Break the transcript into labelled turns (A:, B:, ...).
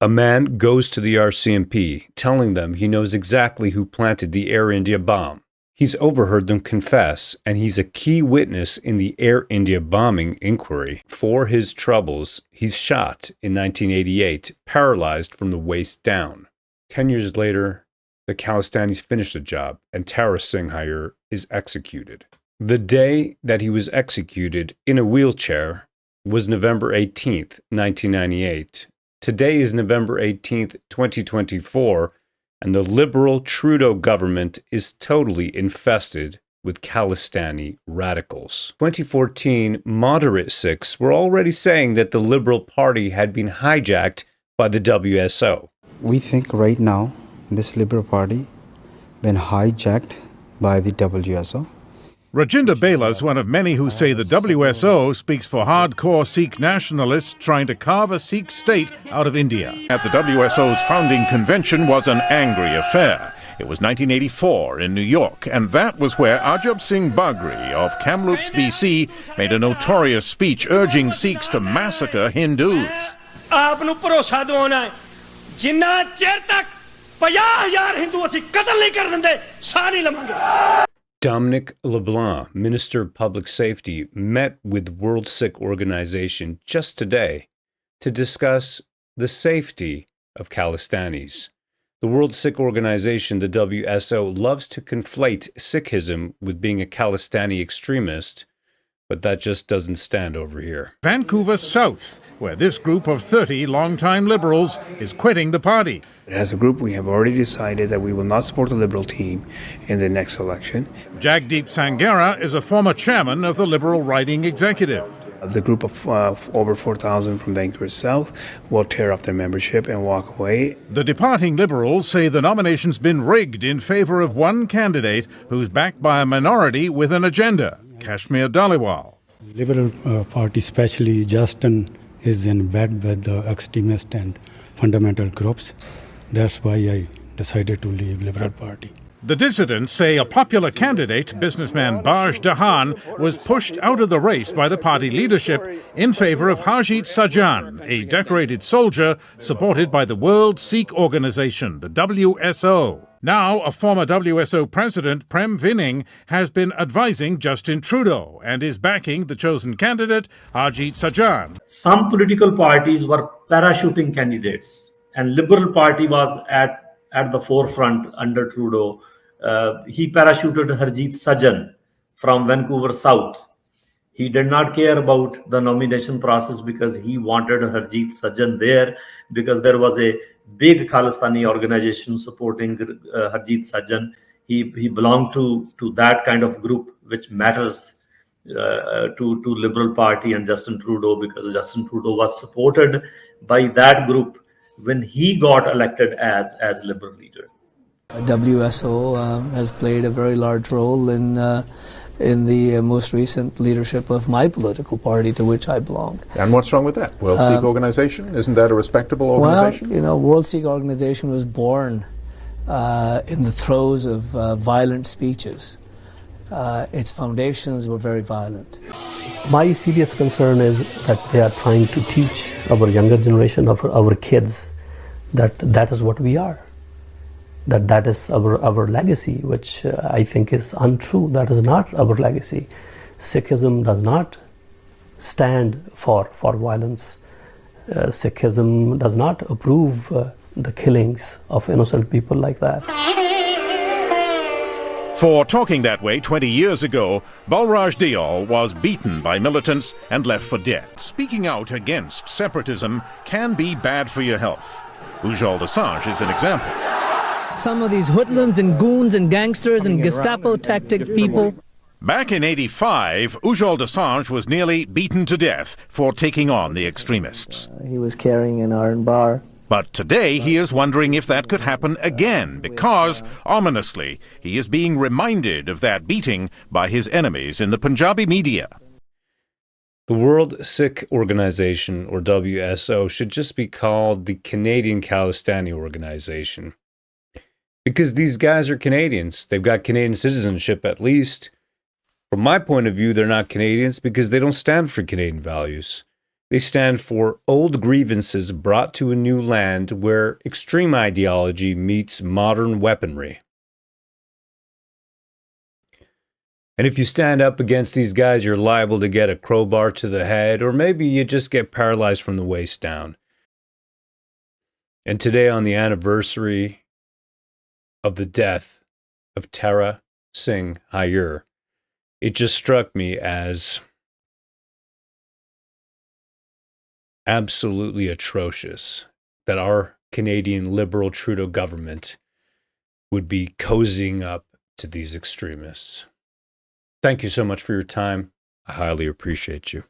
A: A man goes to the RCMP, telling them he knows exactly who planted the Air India bomb. He's overheard them confess, and he's a key witness in the Air India bombing inquiry. For his troubles, he's shot in 1988, paralyzed from the waist down. 10 years later, the Khalistanis finish the job, and Tara Singhaier is executed. The day that he was executed in a wheelchair was November 18th, 1998. Today is November 18th, 2024, and the liberal Trudeau government is totally infested with Khalistani radicals. 2014, moderate Sikhs were already saying that the Liberal Party had been hijacked by the WSO.
B: We think right now this Liberal Party been hijacked by the WSO.
C: Rajinder Bela is one of many who say the WSO speaks for hardcore Sikh nationalists trying to carve a Sikh state out of India. At the WSO's founding convention was an angry affair. It was 1984 in New York, and that was where Ajab Singh Bagri of Kamloops, BC, made a notorious speech urging Sikhs to massacre Hindus.
A: Dominic LeBlanc, Minister of Public Safety, met with World Sikh Organization just today to discuss the safety of Khalistanis. The World Sikh Organization, the WSO, loves to conflate Sikhism with being a Khalistani extremist, but that just doesn't stand over here.
C: Vancouver South, where this group of 30 longtime Liberals is quitting the party.
D: As a group, we have already decided that we will not support the Liberal team in the next election.
C: Jagdeep Sangera is a former chairman of the Liberal Riding Executive.
D: The group of over 4,000 from Vancouver South will tear up their membership and walk away.
C: The departing Liberals say the nomination's been rigged in favor of one candidate who's backed by a minority with an agenda, Kashmir Dhaliwal.
E: Liberal Party, especially Justin, is in bed with the extremist and fundamental groups. That's why I decided to leave Liberal Party.
C: The dissidents say a popular candidate, businessman Balraj Deol, was pushed out of the race by the party leadership in favor of Harjit Sajjan, a decorated soldier supported by the World Sikh Organization, the WSO. Now, a former WSO president, Prem Vinning, has been advising Justin Trudeau and is backing the chosen candidate, Harjit Sajjan.
F: Some political parties were parachuting candidates, and Liberal Party was at the forefront under Trudeau. He parachuted Harjit Sajjan from Vancouver South. He did not care about the nomination process because he wanted Harjit Sajjan there because there was a big Khalistani organization supporting Harjit Sajjan. He belonged to that kind of group which matters to Liberal Party and Justin Trudeau, because Justin Trudeau was supported by that group when he got elected as Liberal leader.
G: WSO has played a very large role in the most recent leadership of my political party, to which I belong.
H: And what's wrong with that? World Sikh Organization? Isn't that a respectable organization?
G: Well, World Sikh Organization was born in the throes of violent speeches. Its foundations were very violent.
I: My serious concern is that they are trying to teach our younger generation, of our kids, that is what we are. That is our legacy, which I think is untrue. That is not our legacy. Sikhism does not stand for violence. Sikhism does not approve the killings of innocent people like that.
C: For talking that way 20 years ago, Balraj Deol was beaten by militants and left for dead. Speaking out against separatism can be bad for your health. Ujjal Assange is an example.
J: Some of these hoodlums and goons and gangsters and Gestapo tactic people.
C: Back in '85, Ujjal Assange was nearly beaten to death for taking on the extremists.
G: He was carrying an iron bar.
C: But today he is wondering if that could happen again because, ominously, he is being reminded of that beating by his enemies in the Punjabi media.
A: The World Sikh Organization, or WSO, should just be called the Canadian Khalistani Organization. Because these guys are Canadians. They've got Canadian citizenship at least. From my point of view, they're not Canadians because they don't stand for Canadian values. They stand for old grievances brought to a new land where extreme ideology meets modern weaponry. And if you stand up against these guys, you're liable to get a crowbar to the head, or maybe you just get paralyzed from the waist down. And today, on the anniversary of the death of Tara Singh Iyer, it just struck me as absolutely atrocious that our Canadian Liberal Trudeau government would be cozying up to these extremists. Thank you so much for your time. I highly appreciate you.